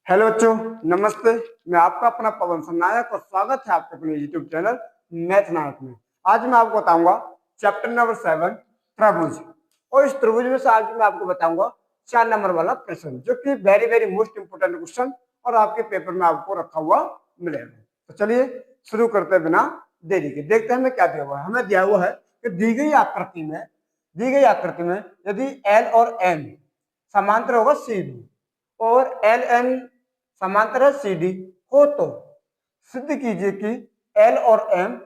Hello बच्चों, नमस्ते। मैं आपका अपना पवन नायक और स्वागत है आपके अपने यूट्यूब चैनल मैथ नायक में। आज मैं आपको बताऊंगा चैप्टर नंबर 7 त्रिभुज। और इस त्रिभुज में से आज मैं आपको बताऊंगा 4 नंबर वाला प्रश्न, जो कि very very most important question और आपके पेपर में आपको रखा हुआ मिलेगा। तो चलिए शुरू करते हैं बिना देरी के। देखते हैं हमें क्या दिया हुआ है। हमें दिया हुआ है कि दी गई आकृति में यदि एल और एम समांतर होगा सी डी और एल एन समांतर है सी डी हो, तो सिद्ध कीजिए कि एल और एम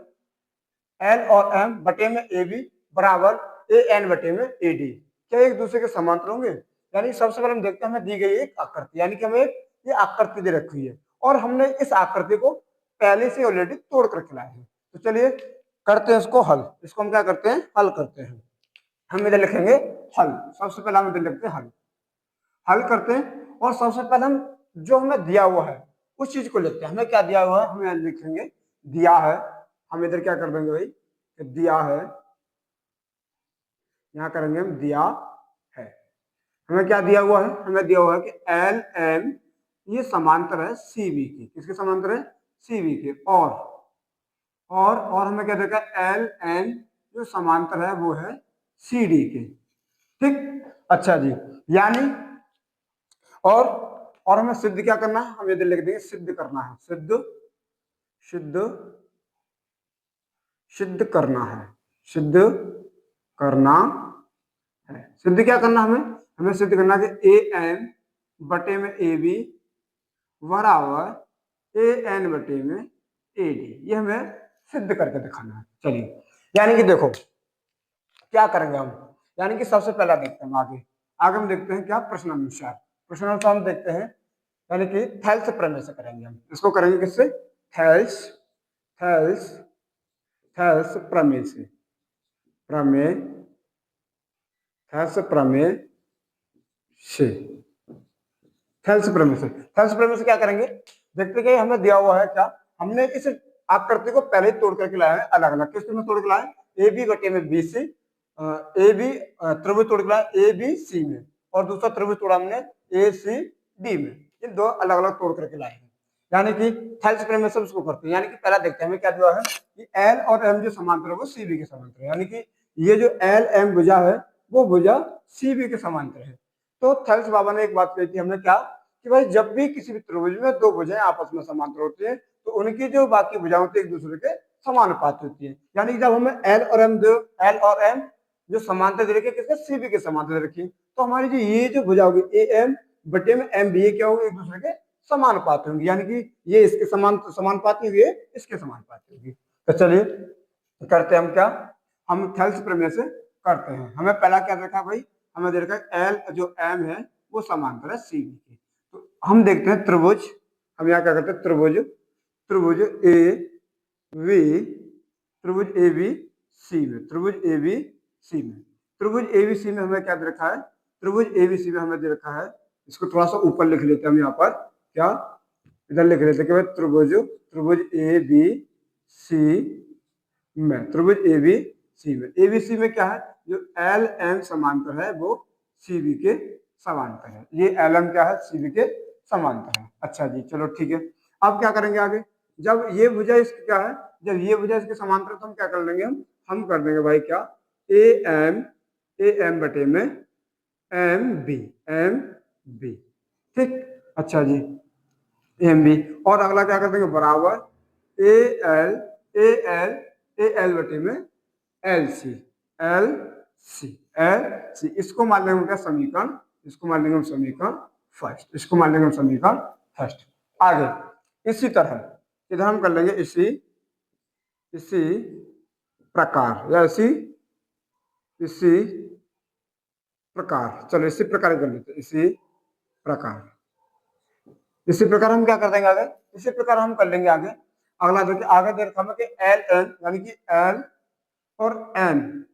बटे में ए बी बराबर ए एन बटे में ए डी क्या एक दूसरे के समांतर होंगे। यानी सबसे पहले हम देखते हैं हमें दी गई एक आकृति, यानी कि हमें ये आकृति दे रखी है और हमने इस आकृति को पहले से ऑलरेडी तोड़ कर खिलाया है। तो चलिए करते हैं इसको हल। इसको हम क्या करते हैं, हल करते हैं। हम इधर लिखेंगे हल। सबसे पहले हम इधर लिखते हैं हल। हल करते हैं और सबसे पहले हम जो हमें दिया हुआ है उस चीज को लेते हैं। हमें क्या दिया हुआ है, हमें लिखेंगे दिया है। हम इधर क्या कर देंगे भाई, दिया है, यहां करेंगे हम दिया है। हमें क्या दिया हुआ है, हमें दिया हुआ है कि एल एम ये समांतर है सी बी के। किसके समांतर है, सी बी के। और हमें क्या देखा, एल एन जो समांतर है वो है सी डी के। ठीक, अच्छा जी। यानी और हमें सिद्ध क्या करना है, हम इधर लिख देंगे सिद्ध करना है। सिद्ध करना है। सिद्ध करना है। सिद्ध क्या करना हमें सिद्ध करना है कि ए एम बटे में ए बी बराबर ए एन बटे में ए डी। ये हमें सिद्ध करके दिखाना है। चलिए, यानी कि देखो क्या करेंगे हम, यानी कि सबसे पहला देखते हैं आगे हम देखते हैं क्या प्रश्नानुसार। प्रश्नानुसार हम देखते हैं, यानी कि थेल्स प्रमेय से करेंगे। हम इसको करेंगे किससे, थेल्स प्रमेय से। थेल्स प्रमेय से क्या करेंगे, देखते कि हमें दिया हुआ है क्या, हमने इस आकृति को पहले ही तोड़ करके लाया है अलग अलग। किस में तोड़ के लाया है, ए बी बटे में बी सी, ए बी त्रिभुज तोड़ के लाया ए बी सी में, और दूसरा त्रिभुज तोड़ा हमने ए सी डी में। इन दो अलग अलग तोड़ करके लाए हैं। यानी कि थेल्स प्रमेय से उसको करते हैं। यानी कि पहला देखते हैं हमें क्या दिया है कि एल और एम जो समांतर है वो सी बी के समांतर है। यानी कि ये जो एल एम भुजा है वो भुजा सी बी के समांतर है। तो थेल्स बाबा ने एक बात कही थी हमने, क्या कि भाई जब भी किसी भी त्रिभुज में दो भुजाएं आपस में समांतर होती है तो उनकी जो बाकी भुजाएं होती है एक दूसरे के समानुपात होती है। यानी कि जब हमें एल और एम जो समांतर दे रखी है किसके, सी बी के समांतर दे रखी है, तो हमारी जो ये जो भुजा होगी ए एम बटे में एम बी, ये क्या होगी, एक दूसरे के समानुपात होंगी। यानी कि ये इसके समानुपाती होगी, इसके समानुपाती होगी। तो चलिए करते हैं हम क्या, हम थेल्स प्रमेय से करते हैं। हमें पहला क्या देखा भाई, हमें दे रखा एल जो एम है वो समांतर है सी बी के। तो हम देखते हैं त्रिभुज। हम यहाँ क्या करते हैं, त्रिभुज ए वी, त्रिभुज ए बी सी में, त्रिभुज ए बी सी में, त्रिभुज ए बी सी में हमें क्या दे रखा है, त्रिभुज ए बी सी में हमें दे रखा है, इसको थोड़ा सा ऊपर लिख लेते हैं हम यहाँ पर, क्या इधर लिख लेते हैं कि भाई त्रिभुज ए बी सी में, त्रिभुज ए बी सी में, ए बी सी में क्या है, जो एल एम समांतर है वो सी बी के समांतर है। ये एल एम क्या है, सी बी के समांतर है। अच्छा जी, चलो ठीक है। अब क्या करेंगे आगे, जब ये भुजा इसकी क्या है, जब ये भुजा इसके समांतर तो हम क्या कर लेंगे, हम कर देंगे भाई क्या, ए एम बटे में एम बी। ठीक, अच्छा जी, एम बी। और अगला क्या कर देंगे, बराबर ए एल बटे में एल सी। इसको मान लेंगे क्या, समीकरण, इसको मान लेंगे हम समीकरण फर्स्ट। आगे इसी तरह इधर हम कर लेंगे इसी प्रकार, या इसी प्रकार। चलो इसी प्रकार कर लेते हैं, इसी प्रकार हम क्या कर देंगे आगे, इसी प्रकार हम कर लेंगे आगे। अगला देखिए, आगे देख हमें कि एल एन, यानी कि एल और एन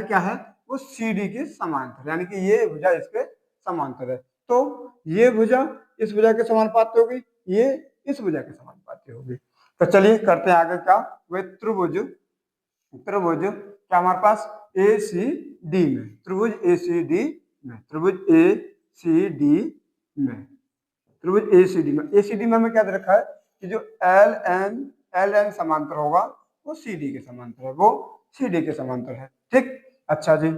क्या है, वो सी डी के समांतर, यानी कि ये भुजा इसके समांतर है। तो ये भुजा इस भुजा के समानुपाती होगी, ये इस भुजा के समानुपाती होगी। तो चलिए करते हैं आगे क्या, वे त्रिभुज क्या हमारे पास ए सी डी में, त्रिभुज ए सी डी में, त्रिभुज एसीडी में हमें क्या दे रखा है कि जो एल एन समांतर होगा वो सीडी के समांतर है, वो सीडी के समांतर है। ठीक, अच्छा जी।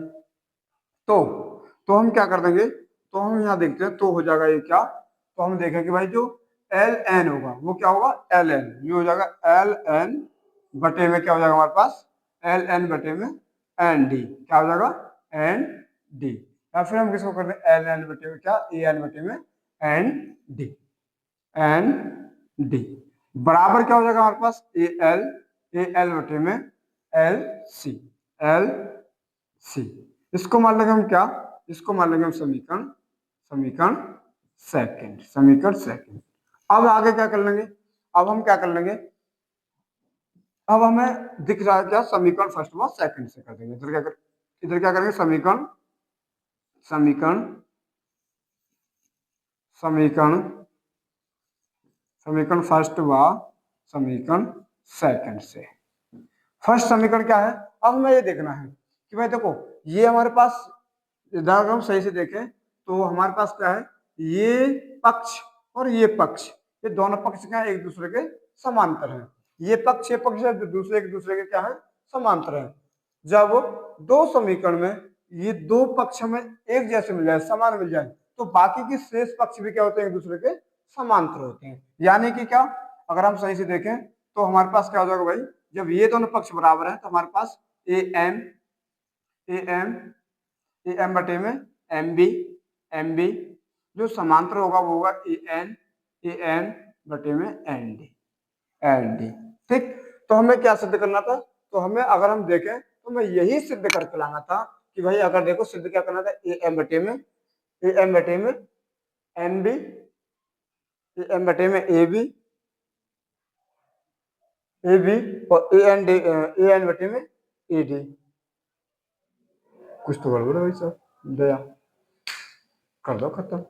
तो हम क्या कर देंगे, तो हम यहाँ देखते हैं, तो हो जाएगा ये क्या, तो हम देखें कि भाई जो एल एन होगा वो क्या होगा, एल एन, ये हो जाएगा एल एन बटे में क्या हो जाएगा हमारे पास, एल एन बटे में एन डी, क्या हो जाएगा एन डी, या फिर हम किसको कर दें एल एन बटे में क्या, ए एन बटे में एन डी, एन डी बराबर क्या हो जाएगा हमारे पास ए एल बटे में एल सी, एल सी। इसको मान लेंगे हम क्या, इसको मान लेंगे हम समीकरण समीकरण सेकंड। अब आगे क्या कर लेंगे, अब हम क्या कर लेंगे, अब हमें दिख रहा है क्या, समीकरण फर्स्ट व सेकंड से कर देंगे। इधर क्या करेंगे, समीकरण फर्स्ट व समीकरण सेकंड से। फर्स्ट समीकरण क्या है, अब हमें ये देखना है कि भाई देखो ये हमारे पास, इधर हम सही से देखें तो हमारे पास क्या है, ये पक्ष और ये पक्ष, ये दोनों पक्ष क्या है, एक दूसरे के समांतर हैं। ये पक्ष एक दूसरे के क्या है, समांतर है। जब दो समीकरण में ये दो पक्ष हमें एक जैसे मिल जाए, समान मिल जाए, तो बाकी के शेष पक्ष भी क्या होते हैं, एक दूसरे के समांतर होते हैं। यानी कि क्या, अगर हम सही से देखें तो हमारे पास क्या हो जाएगा भाई, जब ये दोनों पक्ष बराबर है तो हमारे पास ए एम बटे में एम बी जो समांतर होगा वो होगा ए एन बटे में एन डी। ठीक, तो हमें क्या सिद्ध करना था, तो हमें अगर हम देखें तो मैं यही सिद्ध करके लाना था कि भाई अगर देखो सिद्ध क्या करना था, ए एम बटे में एम बी, ए एम बटे में ए बी और ए एन बटे में ए डी। कुछ तो गड़बड़ है भाई साहब, दया कर दो खत्म।